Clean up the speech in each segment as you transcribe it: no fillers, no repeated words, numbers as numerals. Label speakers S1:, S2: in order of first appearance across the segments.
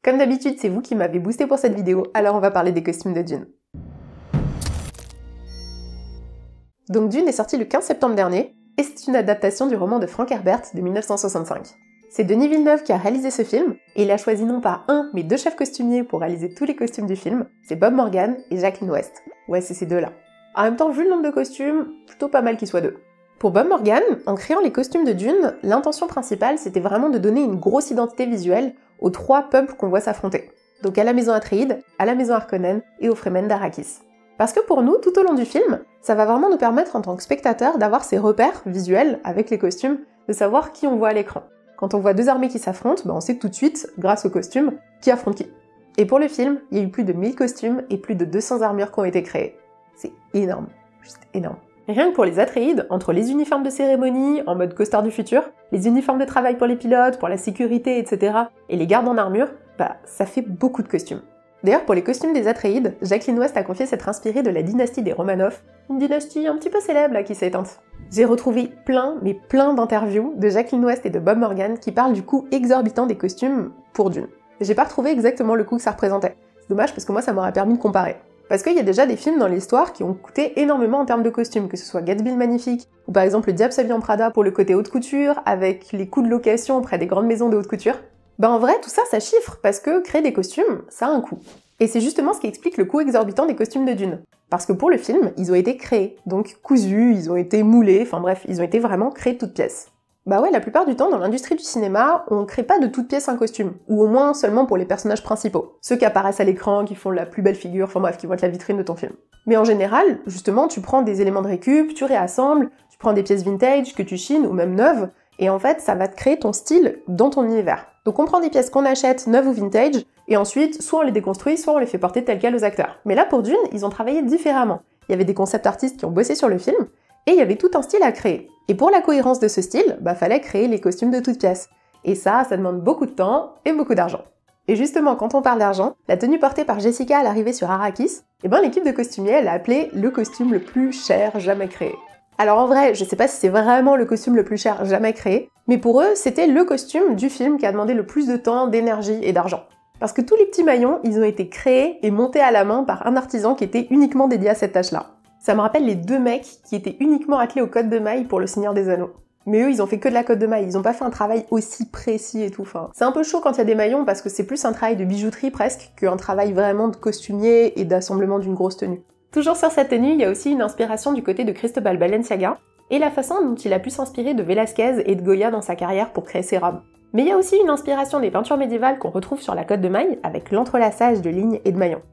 S1: Comme d'habitude, c'est vous qui m'avez boosté pour cette vidéo, alors on va parler des costumes de Dune. Donc Dune est sorti le 15 septembre dernier, et c'est une adaptation du roman de Frank Herbert de 1965. C'est Denis Villeneuve qui a réalisé ce film, et il a choisi non pas un, mais deux chefs costumiers pour réaliser tous les costumes du film, c'est Bob Morgan et Jacqueline West. Ouais, c'est ces deux-là. En même temps, vu le nombre de costumes, plutôt pas mal qu'ils soient deux. Pour Bob Morgan, en créant les costumes de Dune, l'intention principale c'était vraiment de donner une grosse identité visuelle aux trois peuples qu'on voit s'affronter. Donc à la maison Atréide, à la maison Harkonnen et aux Fremen d'Arrakis. Parce que pour nous, tout au long du film, ça va vraiment nous permettre en tant que spectateurs d'avoir ces repères visuels avec les costumes, de savoir qui on voit à l'écran. Quand on voit deux armées qui s'affrontent, on sait tout de suite, grâce aux costumes, qui affronte qui. Et pour le film, il y a eu plus de 1000 costumes et plus de 200 armures qui ont été créées. C'est énorme, juste énorme. Rien que pour les Atréides, entre les uniformes de cérémonie, en mode costard du futur, les uniformes de travail pour les pilotes, pour la sécurité, etc., et les gardes en armure, ça fait beaucoup de costumes. D'ailleurs, pour les costumes des Atréides, Jacqueline West a confié s'être inspirée de la dynastie des Romanov, une dynastie un petit peu célèbre là qui s'est éteinte. J'ai retrouvé plein d'interviews de Jacqueline West et de Bob Morgan qui parlent du coût exorbitant des costumes pour Dune. J'ai pas retrouvé exactement le coût que ça représentait. C'est dommage parce que moi ça m'aurait permis de comparer. Parce qu'il y a déjà des films dans l'histoire qui ont coûté énormément en termes de costumes, que ce soit Gatsby le Magnifique, ou par exemple Le Diable s'habille en Prada pour le côté haute couture, avec les coûts de location auprès des grandes maisons de haute couture. En vrai, tout ça, ça chiffre, parce que créer des costumes, ça a un coût. Et c'est justement ce qui explique le coût exorbitant des costumes de Dune. Parce que pour le film, ils ont été créés, donc cousus, ils ont été moulés, enfin bref, ils ont été vraiment créés de toutes pièces. Ouais, la plupart du temps, dans l'industrie du cinéma, on crée pas de toutes pièces un costume, ou au moins seulement pour les personnages principaux. Ceux qui apparaissent à l'écran, qui font la plus belle figure, enfin bref, qui vont être la vitrine de ton film. Mais en général, justement, tu prends des éléments de récup, tu réassembles, tu prends des pièces vintage que tu chines, ou même neuves, et en fait, ça va te créer ton style dans ton univers. Donc on prend des pièces qu'on achète, neuves ou vintage, et ensuite, soit on les déconstruit, soit on les fait porter tel quel aux acteurs. Mais là, pour Dune, ils ont travaillé différemment. Il y avait des concept artistes qui ont bossé sur le film, et il y avait tout un style à créer. Et pour la cohérence de ce style, fallait créer les costumes de toutes pièces. Et ça demande beaucoup de temps et beaucoup d'argent. Et justement, quand on parle d'argent, la tenue portée par Jessica à l'arrivée sur Arrakis, l'équipe de costumiers, elle a appelé le costume le plus cher jamais créé. Alors en vrai, je sais pas si c'est vraiment le costume le plus cher jamais créé, mais pour eux, c'était le costume du film qui a demandé le plus de temps, d'énergie et d'argent. Parce que tous les petits maillons, ils ont été créés et montés à la main par un artisan qui était uniquement dédié à cette tâche-là. Ça me rappelle les deux mecs qui étaient uniquement attelés au code de maille pour le Seigneur des Anneaux. Mais eux, ils ont fait que de la cote de maille, ils ont pas fait un travail aussi précis et tout. C'est un peu chaud quand il y a des maillons parce que c'est plus un travail de bijouterie presque qu'un travail vraiment de costumier et d'assemblement d'une grosse tenue. Toujours sur cette tenue, il y a aussi une inspiration du côté de Cristobal Balenciaga et la façon dont il a pu s'inspirer de Velázquez et de Goya dans sa carrière pour créer ses robes. Mais il y a aussi une inspiration des peintures médiévales qu'on retrouve sur la cote de maille avec l'entrelaçage de lignes et de maillons.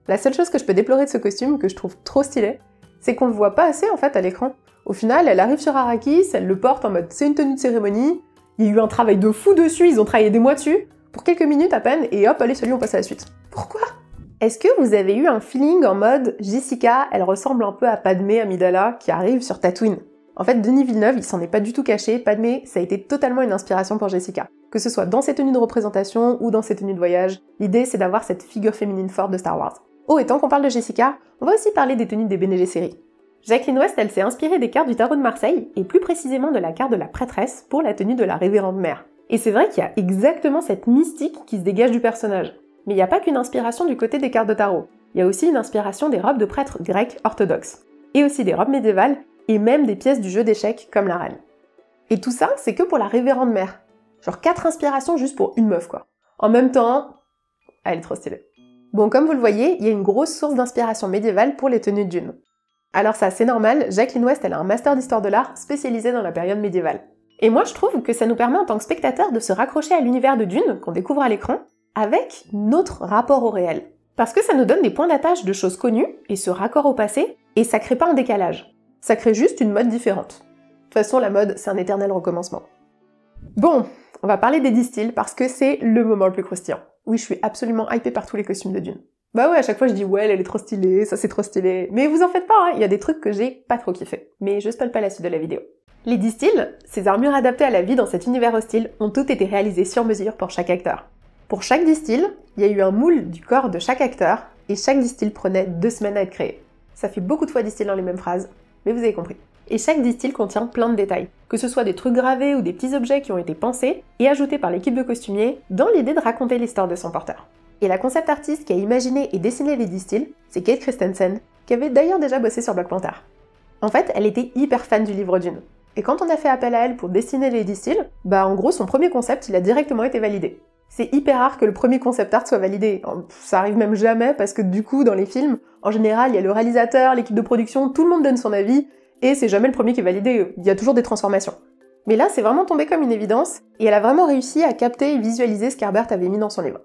S1: La seule chose que je peux déplorer de ce costume, que je trouve trop stylé, c'est qu'on le voit pas assez en fait à l'écran. Au final, elle arrive sur Arrakis, elle le porte en mode c'est une tenue de cérémonie, il y a eu un travail de fou dessus, ils ont travaillé des mois dessus, pour quelques minutes à peine, et hop, allez, salut, on passe à la suite. Pourquoi ? Est-ce que vous avez eu un feeling en mode Jessica, elle ressemble un peu à Padmé Amidala qui arrive sur Tatooine? En fait, Denis Villeneuve, il s'en est pas du tout caché, Padmé, ça a été totalement une inspiration pour Jessica. Que ce soit dans ses tenues de représentation ou dans ses tenues de voyage, l'idée c'est d'avoir cette figure féminine forte de Star Wars. Oh, et tant qu'on parle de Jessica, on va aussi parler des tenues des Bene Gesserit. Jacqueline West, elle s'est inspirée des cartes du tarot de Marseille, et plus précisément de la carte de la prêtresse pour la tenue de la révérende mère. Et c'est vrai qu'il y a exactement cette mystique qui se dégage du personnage. Mais il n'y a pas qu'une inspiration du côté des cartes de tarot, il y a aussi une inspiration des robes de prêtres grecs orthodoxes, et aussi des robes médiévales, et même des pièces du jeu d'échecs comme la reine. Et tout ça, c'est que pour la révérende mère. Genre 4 inspirations juste pour une meuf quoi. En même temps, elle est trop stylée. Bon, comme vous le voyez, il y a une grosse source d'inspiration médiévale pour les tenues de Dune. Alors ça, c'est normal, Jacqueline West, elle a un master d'histoire de l'art spécialisé dans la période médiévale. Et moi, je trouve que ça nous permet en tant que spectateur de se raccrocher à l'univers de Dune, qu'on découvre à l'écran, avec notre rapport au réel. Parce que ça nous donne des points d'attache de choses connues, et ce raccord au passé, et ça crée pas un décalage. Ça crée juste une mode différente. De toute façon, la mode, c'est un éternel recommencement. Bon, on va parler des distils parce que c'est le moment le plus croustillant. Oui, je suis absolument hypée par tous les costumes de Dune. Ouais, à chaque fois je dis ouais, elle est trop stylée, ça c'est trop stylé. Mais vous en faites pas, hein, il y a des trucs que j'ai pas trop kiffé. Mais je spoil pas la suite de la vidéo. Les distils, ces armures adaptées à la vie dans cet univers hostile, ont toutes été réalisées sur mesure pour chaque acteur. Pour chaque distil, il y a eu un moule du corps de chaque acteur, et chaque distil prenait 2 semaines à être créé. Ça fait beaucoup de fois distil dans les mêmes phrases, mais vous avez compris. et chaque distil contient plein de détails, que ce soit des trucs gravés ou des petits objets qui ont été pensés et ajoutés par l'équipe de costumiers dans l'idée de raconter l'histoire de son porteur. Et la concept artiste qui a imaginé et dessiné les distils, c'est Kate Christensen, qui avait d'ailleurs déjà bossé sur Black Panther. En fait, elle était hyper fan du livre Dune. Et quand on a fait appel à elle pour dessiner les distils, en gros son premier concept il a directement été validé. C'est hyper rare que le premier concept art soit validé, ça arrive même jamais parce que du coup dans les films, en général il y a le réalisateur, l'équipe de production, tout le monde donne son avis, et c'est jamais le premier qui est validé, il y a toujours des transformations. Mais là c'est vraiment tombé comme une évidence, et elle a vraiment réussi à capter et visualiser ce qu'Herbert avait mis dans son livre.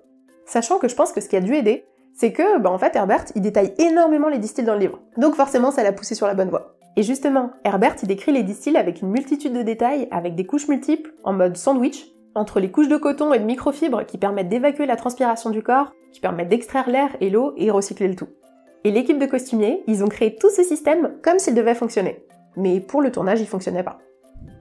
S1: Sachant que je pense que ce qui a dû aider, c'est que, en fait, Herbert, il détaille énormément les distils dans le livre. Donc forcément, ça l'a poussé sur la bonne voie. Et justement, Herbert, il décrit les distils avec une multitude de détails, avec des couches multiples, en mode sandwich, entre les couches de coton et de microfibres qui permettent d'évacuer la transpiration du corps, qui permettent d'extraire l'air et l'eau et recycler le tout. Et l'équipe de costumiers, ils ont créé tout ce système comme s'il devait fonctionner. Mais pour le tournage, il fonctionnait pas.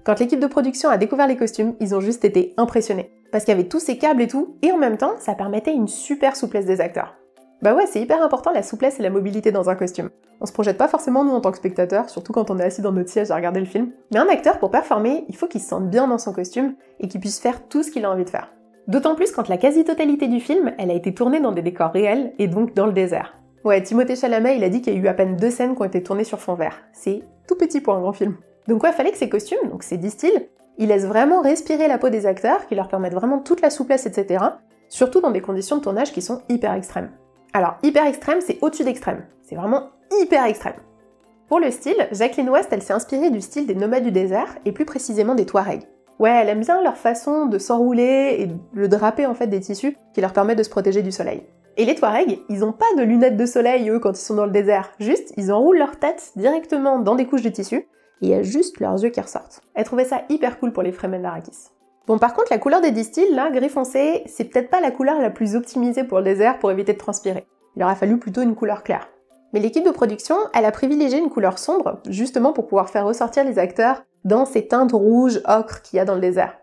S1: Quand l'équipe de production a découvert les costumes, ils ont juste été impressionnés. Parce qu'il y avait tous ces câbles et tout, et en même temps, ça permettait une super souplesse des acteurs. Ouais, c'est hyper important la souplesse et la mobilité dans un costume. On se projette pas forcément nous en tant que spectateurs, surtout quand on est assis dans notre siège à regarder le film. Mais un acteur, pour performer, il faut qu'il se sente bien dans son costume et qu'il puisse faire tout ce qu'il a envie de faire. D'autant plus quand la quasi-totalité du film, elle a été tournée dans des décors réels et donc dans le désert. Ouais, Timothée Chalamet, il a dit qu'il y a eu à peine 2 scènes qui ont été tournées sur fond vert. C'est tout petit pour un grand film. Donc ouais, fallait que ces costumes, donc ces distils, ils laissent vraiment respirer la peau des acteurs, qui leur permettent vraiment toute la souplesse, etc. Surtout dans des conditions de tournage qui sont hyper extrêmes. Alors, hyper extrême, c'est au-dessus d'extrême. C'est vraiment hyper extrême. Pour le style, Jacqueline West, elle s'est inspirée du style des nomades du désert, et plus précisément des Touaregs. Ouais, elle aime bien leur façon de s'enrouler et le draper en fait des tissus qui leur permettent de se protéger du soleil. Et les Touaregs, ils ont pas de lunettes de soleil, eux, quand ils sont dans le désert. Juste, ils enroulent leur tête directement dans des couches de tissu, et il y a juste leurs yeux qui ressortent. Elle trouvait ça hyper cool pour les Fremen d'Arrakis. Bon, par contre, la couleur des distils, là, gris foncé, c'est peut-être pas la couleur la plus optimisée pour le désert pour éviter de transpirer. Il aura fallu plutôt une couleur claire. Mais l'équipe de production, elle a privilégié une couleur sombre, justement pour pouvoir faire ressortir les acteurs dans ces teintes rouges, ocre qu'il y a dans le désert.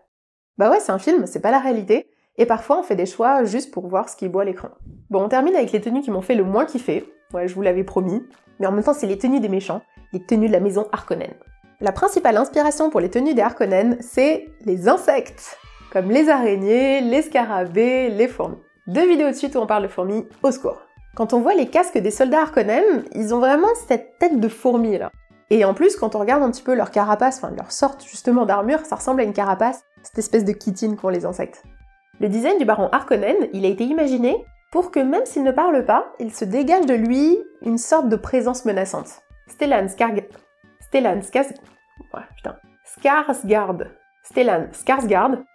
S1: Ouais, c'est un film, c'est pas la réalité, et parfois on fait des choix juste pour voir ce qui boit à l'écran. Bon, on termine avec les tenues qui m'ont fait le moins kiffer, ouais, je vous l'avais promis, mais en même temps c'est les tenues des méchants, les tenues de la maison Harkonnen. La principale inspiration pour les tenues des Harkonnen, c'est les insectes, comme les araignées, les scarabées, les fourmis. 2 vidéos de suite où on parle de fourmis, au secours. Quand on voit les casques des soldats Harkonnen, ils ont vraiment cette tête de fourmi là. Et en plus, quand on regarde un petit peu leur carapace, leur sorte justement d'armure, ça ressemble à une carapace, cette espèce de chitine qu'ont les insectes. Le design du baron Harkonnen, il a été imaginé pour que même s'il ne parle pas, il se dégage de lui une sorte de présence menaçante. Stellan Skarsgård,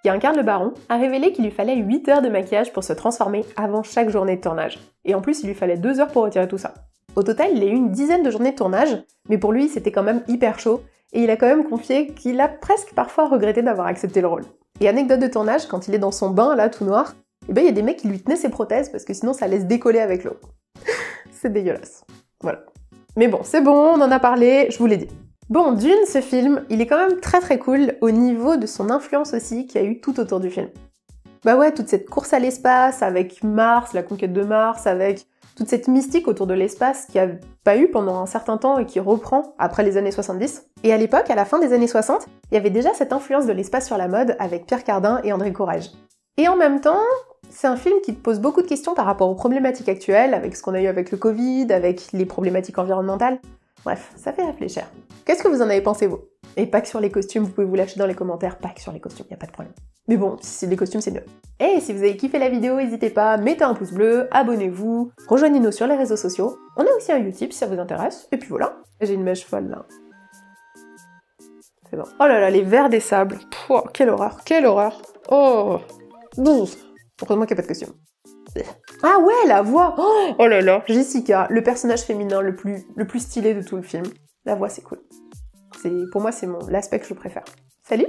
S1: qui incarne le baron, a révélé qu'il lui fallait 8 heures de maquillage pour se transformer avant chaque journée de tournage. Et en plus, il lui fallait 2 heures pour retirer tout ça. Au total, il a eu une dizaine de journées de tournage, mais pour lui, c'était quand même hyper chaud, et il a quand même confié qu'il a presque parfois regretté d'avoir accepté le rôle. Et anecdote de tournage, quand il est dans son bain, là, tout noir, il y a des mecs qui lui tenaient ses prothèses, parce que sinon ça laisse décoller avec l'eau. C'est dégueulasse. Voilà. Mais bon, c'est bon, on en a parlé, je vous l'ai dit. Bon, Dune, ce film, il est quand même très cool au niveau de son influence aussi qu'il y a eu tout autour du film. Ouais, toute cette course à l'espace, avec Mars, la conquête de Mars, avec toute cette mystique autour de l'espace qu'il n'y a pas eu pendant un certain temps et qui reprend après les années 70. Et à l'époque, à la fin des années 60, il y avait déjà cette influence de l'espace sur la mode avec Pierre Cardin et André Courrèges. Et en même temps, c'est un film qui te pose beaucoup de questions par rapport aux problématiques actuelles, avec ce qu'on a eu avec le Covid, avec les problématiques environnementales. Bref, ça fait réfléchir. Qu'est-ce que vous en avez pensé, vous? Et pas que sur les costumes, vous pouvez vous lâcher dans les commentaires, pas que sur les costumes, y a pas de problème. Mais bon, si c'est des costumes, c'est mieux. Et si vous avez kiffé la vidéo, n'hésitez pas, mettez un pouce bleu, abonnez-vous, rejoignez-nous sur les réseaux sociaux. On a aussi un Utip si ça vous intéresse, et puis voilà. J'ai une mèche folle, là. C'est bon. Oh là là, les vers des sables. Pouah, quelle horreur, quelle horreur. Oh, 12. Heureusement qu'il n'y a pas de costume. Ah ouais, la voix. Oh là là, Jessica, le personnage féminin le plus stylé de tout le film. La voix, c'est cool. Pour moi, c'est l'aspect que je préfère. Salut!